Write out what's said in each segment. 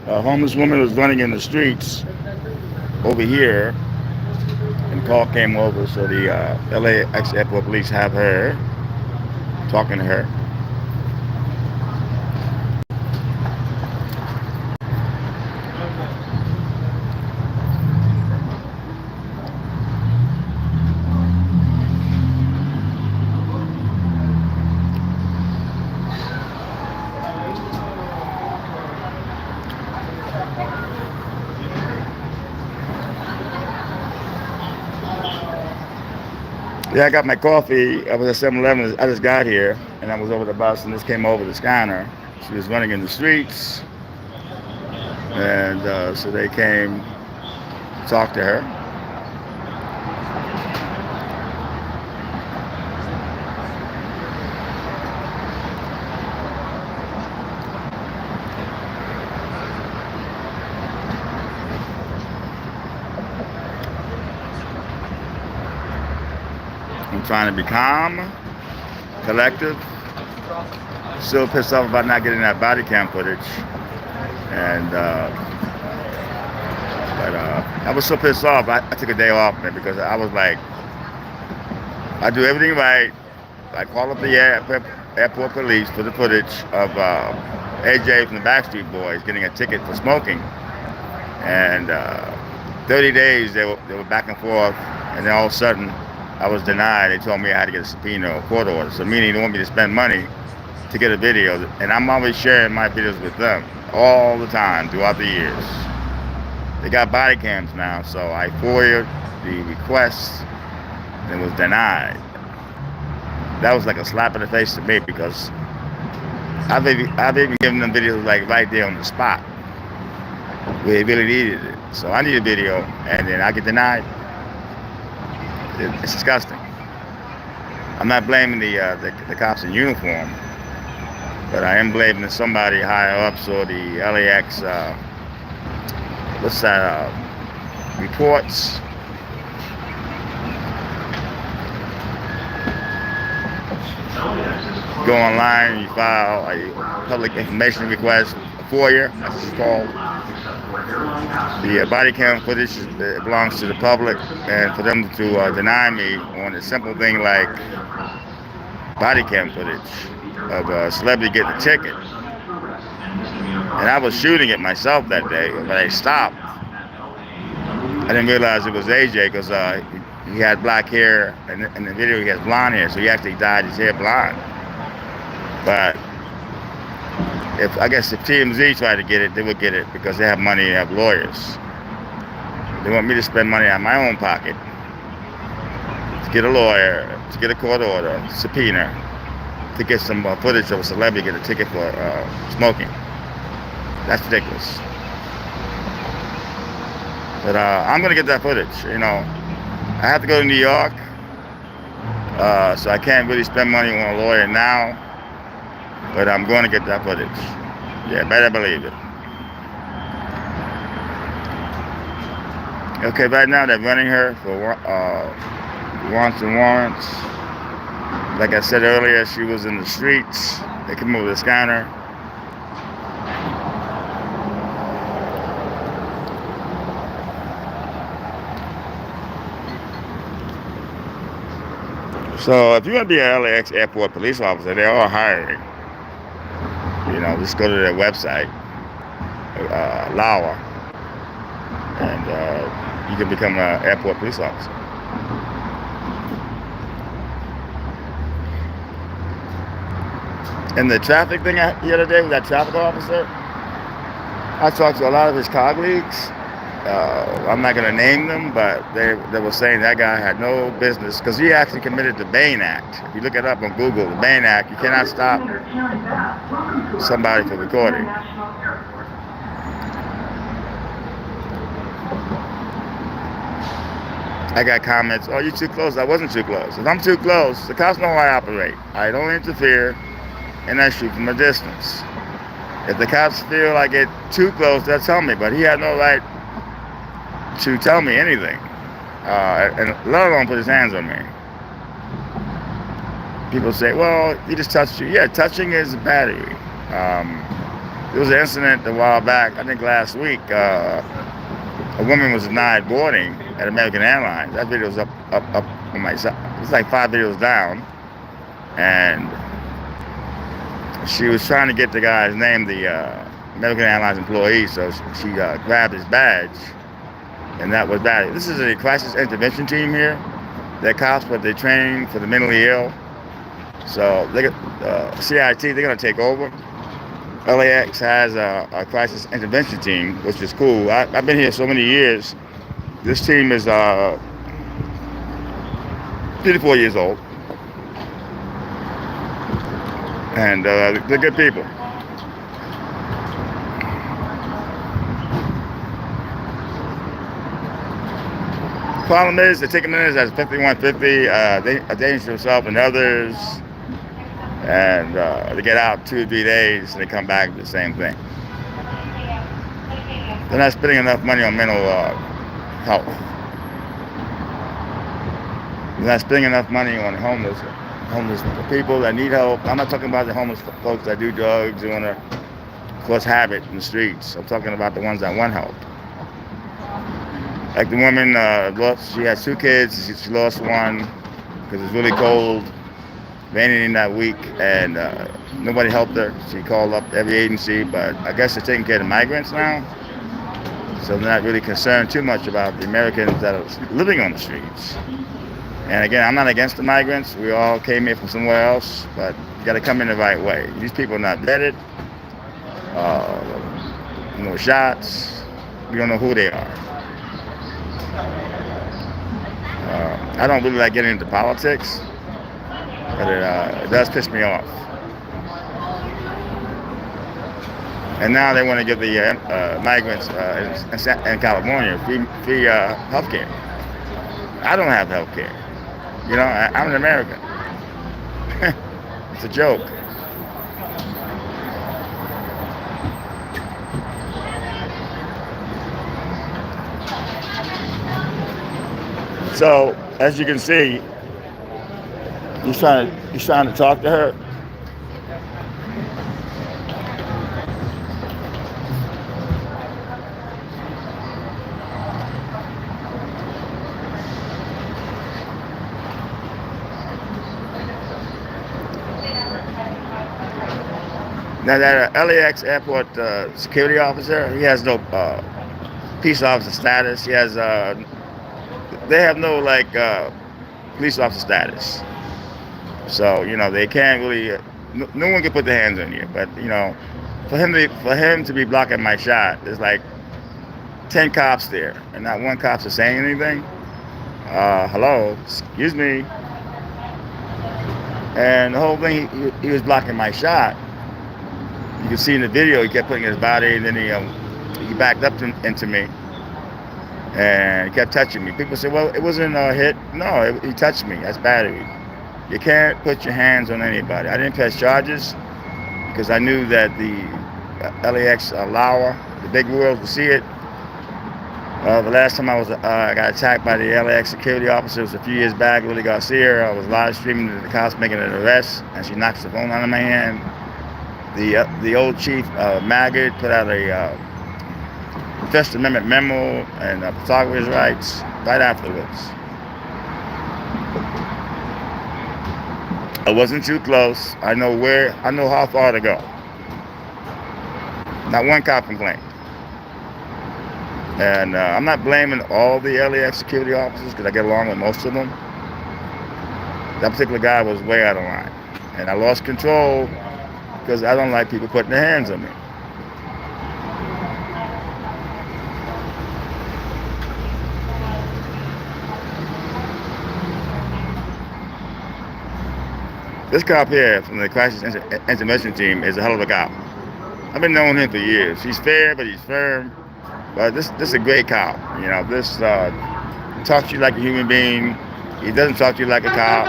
A homeless woman was running in the streets over here, and call came over, so the LAX airport police have her talking to her. Yeah, I got my coffee. I was at 7-Eleven. I just got here, and I was over the bus, and this came over the scanner. She was running in the streets, and so they came to talk to her. I'm trying to be calm, collective, still pissed off about not getting that body cam footage, and I was so pissed off. I took a day off, man, because I was like, I do everything right. I called up the airport police for the footage of AJ from the Backstreet Boys getting a ticket for smoking, and 30 days they were back and forth, and then all of a sudden I was denied. They told me I had to get a subpoena or court order, so meaning they want me to spend money to get a video, and I'm always sharing my videos with them all the time throughout the years. They got body cams now, so I FOIA'd the request and was denied. That was like a slap in the face to me, because I've even given them videos like right there on the spot where they really needed it. So I need a video, and then I get denied. It's disgusting. I'm not blaming the cops in uniform, but I am blaming somebody higher up. So the LAX, what's that, reports. Go online, you file a public information request, a FOIA, as it's called. The body cam footage belongs to the public, and for them to deny me on a simple thing like body cam footage of a celebrity getting a ticket. And I was shooting it myself that day, but I stopped. I didn't realize it was AJ, because he had black hair, and in the video he has blonde hair, so he actually dyed his hair blonde. But I guess if TMZ tried to get it, they would get it, because they have money, they have lawyers. They want me to spend money out of my own pocket to get a lawyer, to get a court order, subpoena, to get some footage of a celebrity get a ticket for smoking. That's ridiculous. But I'm gonna get that footage. I have to go to New York, so I can't really spend money on a lawyer now. But I'm going to get that footage. Yeah, better believe it. Okay, right now they're running her for wants and warrants. Like I said earlier, she was in the streets. They came over the scanner. So if you want to be an LAX airport police officer, they're all hiring. Just go to their website, LAWA, and you can become an airport police officer. And the traffic thing the other day with that traffic officer, I talked to a lot of his colleagues. I'm not going to name them, but they were saying that guy had no business, because he actually committed the Bain Act. If you look it up on Google, the Bain Act, you cannot stop somebody for recording. I got comments, oh, you're too close. I wasn't too close. If I'm too close, the cops know how I operate. I don't interfere, and I shoot from a distance. If the cops feel I get too close, they'll tell me, but he had no right to tell me anything, and let alone put his hands on me. People say, well, he just touched you. Yeah, touching is battery. There was an incident a while back, I think last week. A woman was denied boarding at American Airlines. That video was up on my side. It's like 5 videos down, and she was trying to get the guy's name, the American Airlines employee. So she grabbed his badge, and that was bad. This is a crisis intervention team here. They're cops, but they train for the mentally ill. So they got CIT. They're gonna take over. LAX has a crisis intervention team, which is cool. I've been here so many years. This team is 54 years old, and they're good people. Problem is, they're taking minutes as 5150. They endanger themselves and others, and they get out 2 or 3 days, and they come back with the same thing. They're not spending enough money on mental health. They're not spending enough money on homeless people that need help. I'm not talking about the homeless folks that do drugs and want to cause havoc in the streets. I'm talking about the ones that want help. Like the woman, she has 2 kids. She lost one because it's really cold, raining that week, and nobody helped her. She called up every agency, but I guess they're taking care of the migrants now. So they're not really concerned too much about the Americans that are living on the streets. And again, I'm not against the migrants. We all came here from somewhere else, but you got to come in the right way. These people are not vetted. No shots. We don't know who they are. I don't really like getting into politics, but it does piss me off. And now they want to give the migrants in California free health care. I don't have health care. You know, I'm an American. It's a joke. So, as you can see, he's trying to talk to her. Now that LAX airport security officer, he has no peace officer status. He has they have no police officer status. So you know they can't really. No one can put their hands on you. But you know, for him to be blocking my shot, there's like 10 cops there, and not one cop's saying anything. Hello, excuse me. And the whole thing, he was blocking my shot. You can see in the video, he kept putting his body, and then he backed up into me, and he kept touching me. People say, well, it wasn't a hit. No, he touched me. That's battery. You can't put your hands on anybody. I didn't press charges because I knew that the LAX allower, the big world will see it. The last time I got attacked by the LAX security officer was a few years back, Lily Garcia. I was live streaming the cops making an arrest, and she knocks the phone out of my hand. The old chief, Maggot, put out a First Amendment memo and photographer's rights right afterwards. I wasn't too close. I know how far to go. Not one cop complained. And I'm not blaming all the LAX security officers because I get along with most of them. That particular guy was way out of line. And I lost control because I don't like people putting their hands on me. This cop here from the crisis intervention team is a hell of a cop. I've been knowing him for years. He's fair, but he's firm. But this is a great cop. You know, this talks to you like a human being. He doesn't talk to you like a cop.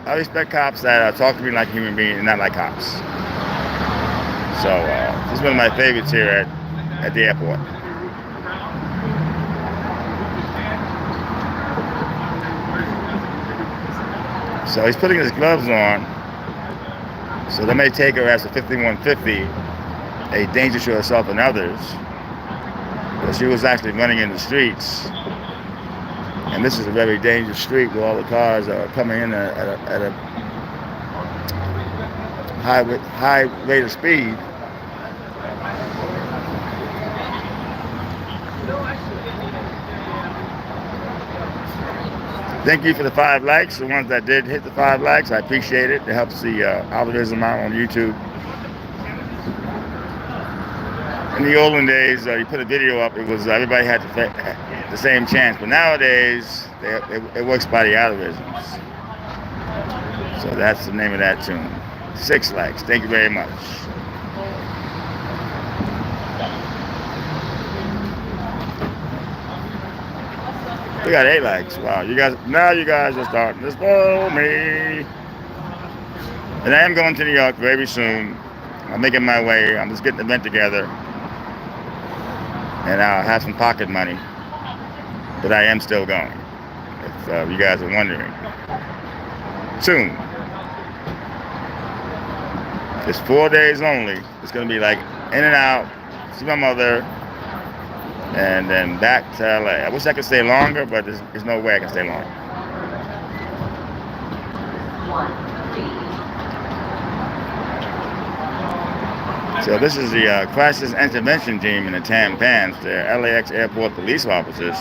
I respect cops that talk to me like a human being and not like cops. So this is one of my favorites here at the airport. So he's putting his gloves on, So they may take her as a 5150, a danger to herself and others, but she was actually running in the streets. And this is a very dangerous street where all the cars are coming in at a high rate of speed. Thank you for the 5 likes. The ones that did hit the 5 likes, I appreciate it. It helps the algorithm out on YouTube. In the olden days, you put a video up, it was everybody had the same chance. But nowadays, it works by the algorithms. So that's the name of that tune. 6 likes. Thank you very much. We got 8 likes. Wow, you guys are starting to spoil me. And I am going to New York very soon. I'm making my way. I'm just getting the event together. And I'll have some pocket money. But I am still going. If you guys are wondering. Soon. It's 4 days only. It's going to be like in and out. See my mother. And then back to LA. I wish I could stay longer, but there's no way I can stay longer. So this is the crisis intervention team in the tan pants. They're LAX airport police officers,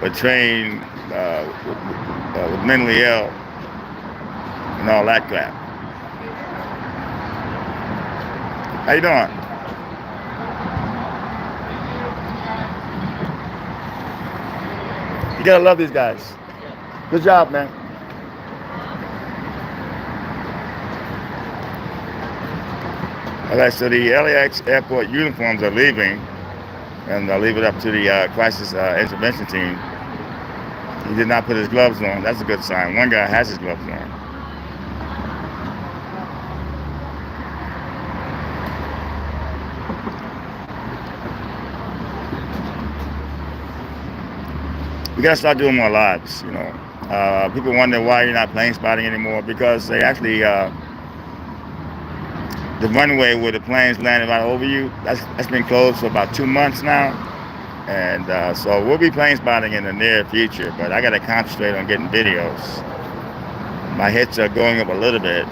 but trained with mentally ill and all that crap. How you doing? You gotta love these guys. Good job, man. Alright, so the LAX airport uniforms are leaving, and I'll leave it up to the crisis intervention team. He did not put his gloves on. That's a good sign. One guy has his gloves on. We gotta start doing more lives, you know. People wonder why you're not plane spotting anymore, because they actually, the runway where the planes landed right over you, that's been closed for about 2 months now. And so we'll be plane spotting in the near future, but I gotta concentrate on getting videos. My hits are going up a little bit.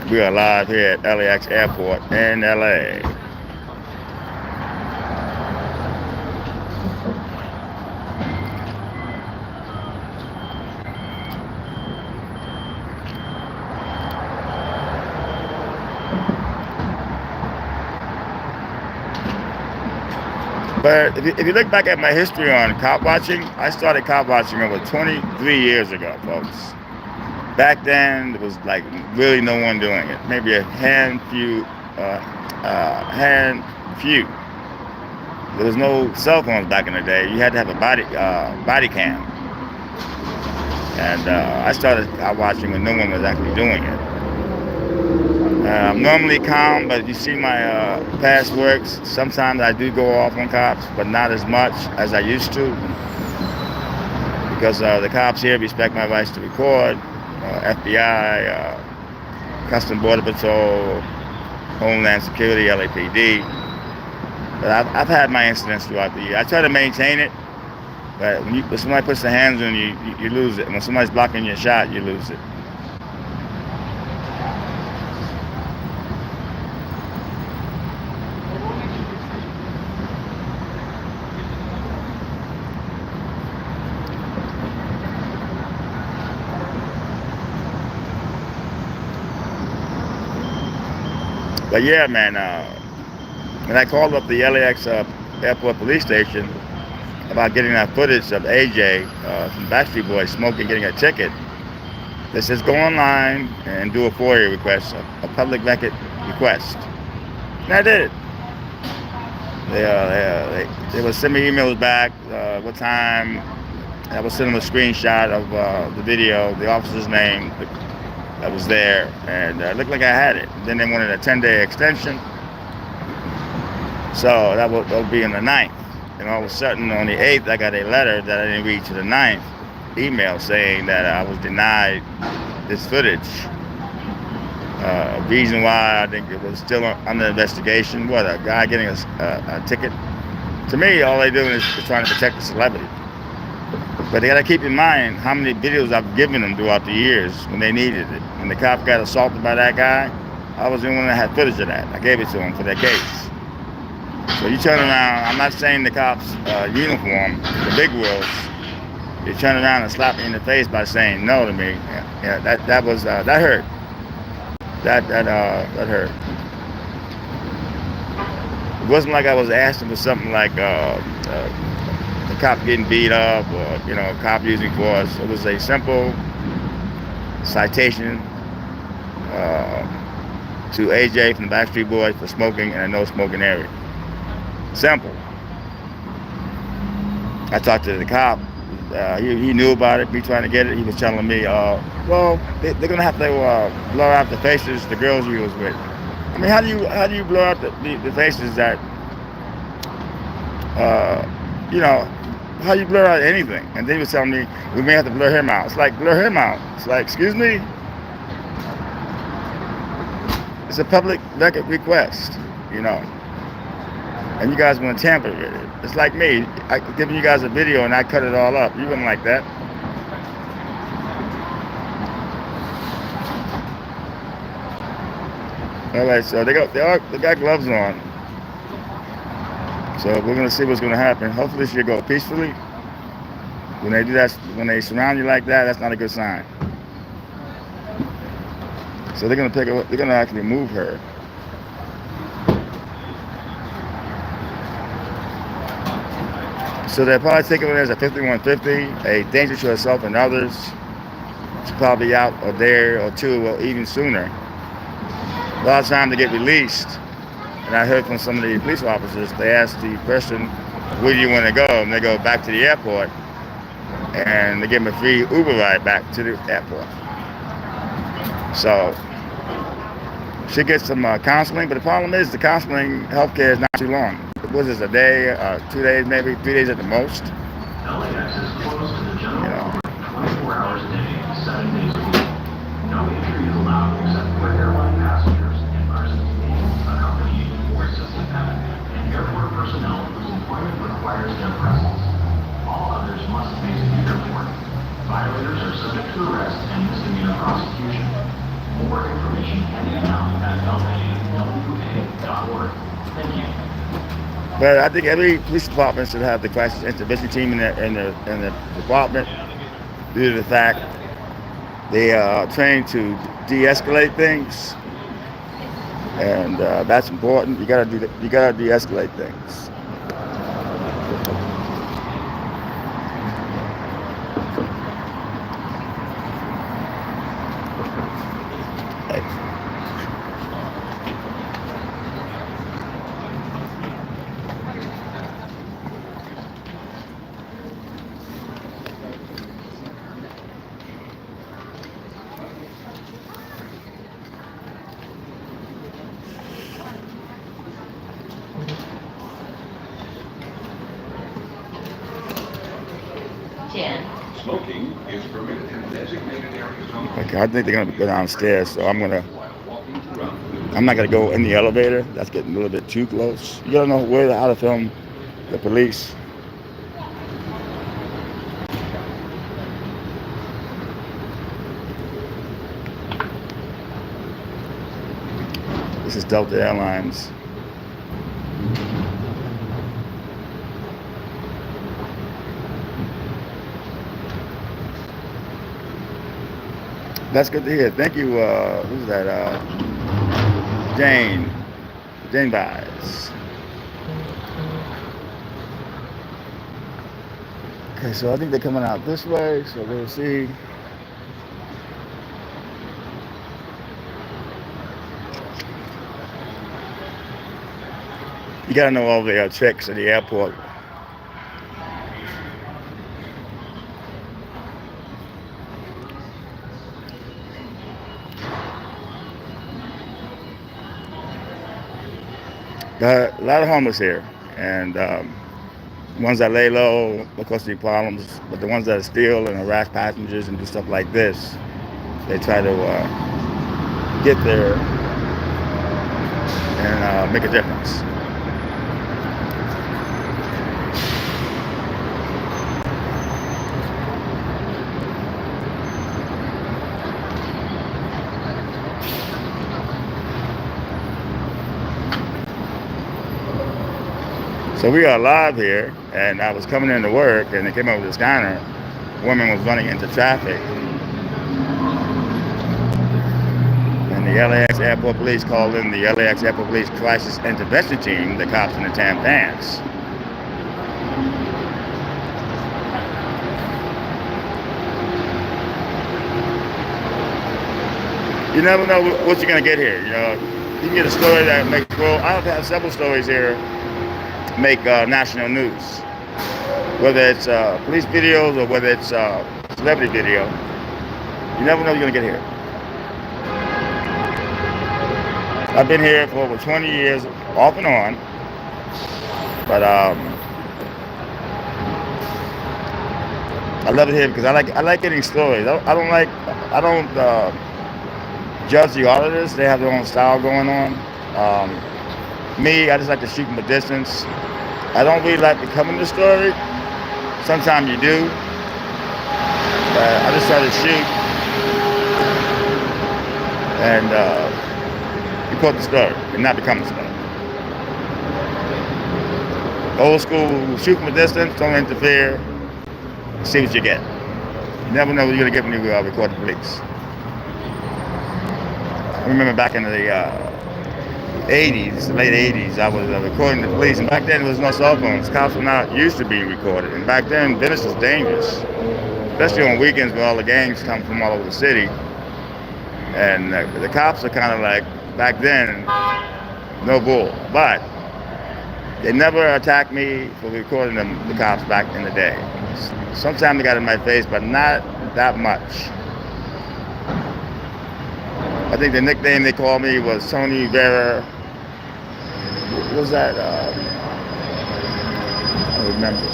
We are live here at LAX Airport in LA. But if you look back at my history on cop watching, I started cop watching over 23 years ago, folks. Back then, there was like really no one doing it. Maybe a hand few. There was no cell phones back in the day. You had to have a body cam. And I started cop watching when no one was actually doing it. I'm normally calm, but you see my past works. Sometimes I do go off on cops, but not as much as I used to. Because the cops here respect my rights to record. FBI, Custom Border Patrol, Homeland Security, LAPD. But I've had my incidents throughout the year. I try to maintain it, but when somebody puts their hands on you, you lose it. When somebody's blocking your shot, you lose it. But yeah, man, when I called up the LAX airport police station about getting that footage of AJ from Backstreet Boys smoking, getting a ticket, they says go online and do a FOIA request, a public record request. And I did it. They would send me emails back, what time. I would send them a screenshot of the video, the officer's name that was there, and it looked like I had it. Then they wanted a 10-day extension, so that would be on the 9th. And all of a sudden, on the 8th, I got a letter that I didn't read to the 9th, email saying that I was denied this footage. Reason why I think it was still under investigation. What, a guy getting a ticket? To me, all they doing is trying to protect the celebrity. But they got to keep in mind how many videos I've given them throughout the years when they needed it. When the cop got assaulted by that guy, I was the only one that had footage of that. I gave it to him for their case. So you turn around, I'm not saying the cops' uniform, the big wheels, you turn around and slap me in the face by saying no to me. Yeah, that was that hurt. That hurt. It wasn't like I was asking for something like the cop getting beat up or a cop using force. It was a simple citation to AJ from the Backstreet Boys for smoking in a no smoking area. Simple. I talked to the cop. He knew about it, me trying to get it. He was telling me, well, they're going to have to blur out the faces the girls he was with. I mean, how do you blur out the faces that, how do you blur out anything? And then he was telling me, we may have to blur him out. It's like, blur him out. It's like, excuse me? It's a public record request, and you guys want to tamper with it. It's like me, giving you guys a video and I cut it all up. You wouldn't like that. All right, so they got gloves on. So we're gonna see what's gonna happen. Hopefully, she'll go peacefully. When they do that, when they surround you like that, that's not a good sign. So they're gonna actually move her. So they're probably taking her as a 5150, a danger to herself and others. She's probably out a day or two or even sooner. A lot of time to get released. And I heard from some of the police officers, they asked the person, where do you want to go? And they go back to the airport. And they give them a free Uber ride back to the airport. So she gets some counseling, but the problem is the counseling healthcare is not too long. Was this a day, 2 days, maybe 3 days at the most? LAX is closed to the general public 24 hours a day, 7 days a week. No entry is allowed except for airline passengers and persons being accompanied or assisting them, and airport personnel whose employment requires their presence. All others must face the airport. Violators are subject to arrest and misdemeanor prosecution. More information can be found at lawa.org. Thank you. But I think every police department should have the crisis intervention team in the department, due to the fact they are trained to de-escalate things, and that's important. You gotta de-escalate things. Smoking is permitted in designated areas only. Okay, I think they're gonna go downstairs, so I'm not gonna go in the elevator. That's getting a little bit too close. You gotta know how to film the police. This is Delta Airlines. That's good to hear. Thank you. Who's that? Jane Vibes. Okay, so I think they're coming out this way, so we'll see. You gotta know all the tricks at the airport. A lot of homeless here, and ones that lay low because of the problems But the ones that steal and harass passengers and do stuff like this, they try to get there and make a difference. So we are live here, and I was coming into work, and they came up with a scanner. A woman was running into traffic, and the LAX Airport Police called in the LAX Airport Police Crisis Intervention Team, the cops in the tan pants. You never know what you're going to get here. You know, you can get a story that makes, well, I've had several stories here make national news. Whether it's police videos or whether it's celebrity video, you never know what you're going to get here. I've been here for over 20 years, off and on, but I love it here because I like getting stories. I don't judge the artists. They have their own style going on. Me, I just like to shoot from a distance. I don't really like becoming the story. Sometimes you do. I just try to shoot and report the story and not become the story. Old school, shoot from a distance, don't interfere, see what you get. You never know what you're going to get when you record the police. I remember back in the 80s, late 80s, I was recording the police, and back then there was no cell phones. Cops were not used to being recorded, and back then Venice was dangerous, especially on weekends when all the gangs come from all over the city. And the cops are kind of like, back then, no bull. But they never attacked me for recording the cops back in the day. Sometimes they got in my face, but not that much. I think the nickname they called me was Tony Vera. What was that? I don't remember.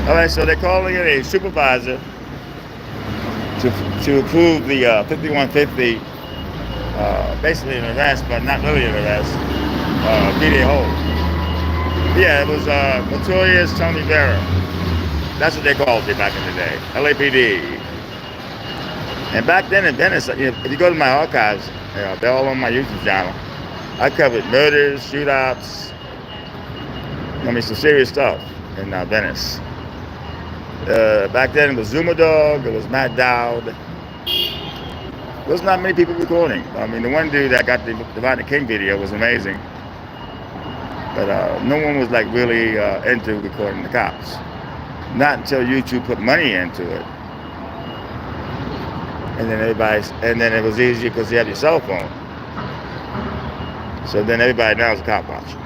All right, so they're calling in a supervisor to approve the 5150, basically an arrest, but not really an arrest, PDA hold. Yeah, it was Notorious Tony Vera. That's what they called me back in the day, LAPD. And back then in Venice, if you go to my archives, they're all on my YouTube channel. I covered murders, shootouts, some serious stuff in Venice. Back then it was Zuma Dog, it was Matt Dowd. There was not many people recording. I mean, the one dude that got the Divine King video was amazing. But no one was like really into recording the cops. Not until YouTube put money into it. And then it was easier because you had your cell phone. So then everybody now is a cop watcher.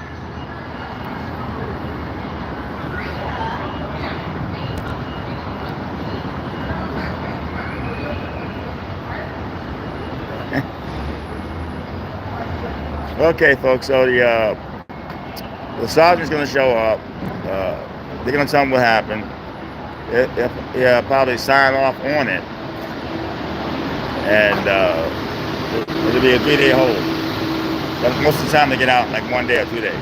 Okay, folks, so the sergeant's going to show up. They're going to tell him what happened. He'll probably sign off on it. And it'll be a 3-day hold. But most of the time they get out in like 1 day or 2 days.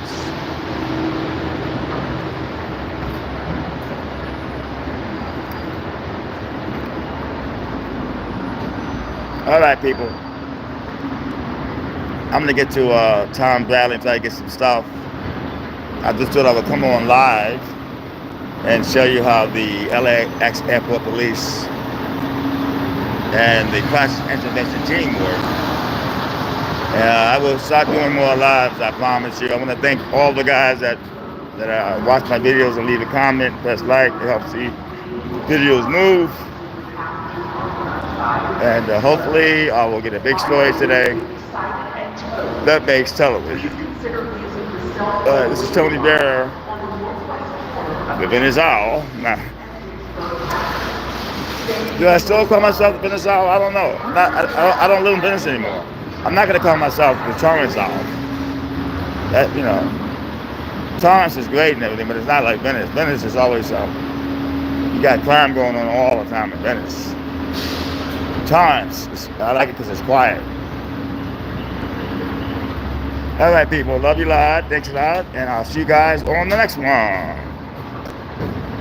All right, people. I'm going to get to Tom Bradley and try to get some stuff. I just thought I would come on live and show you how the LAX Airport Police and the crisis intervention team work. I will start doing more lives, I promise you. I want to thank all the guys that watch my videos and leave a comment, press like, it helps the videos move. And hopefully I will get a big story today that makes television. This is Tony Vera, the Venezuela. Nah. Do I still call myself the Venezuela? I don't know. I don't live in Venice anymore. I'm not going to call myself the Torrance Owl. That, Torrance is great and everything, but it's not like Venice. Venice is always you got crime going on all the time in Venice. Torrance, I like it because it's quiet. All right, people. Love you a lot. Thanks a lot. And I'll see you guys on the next one.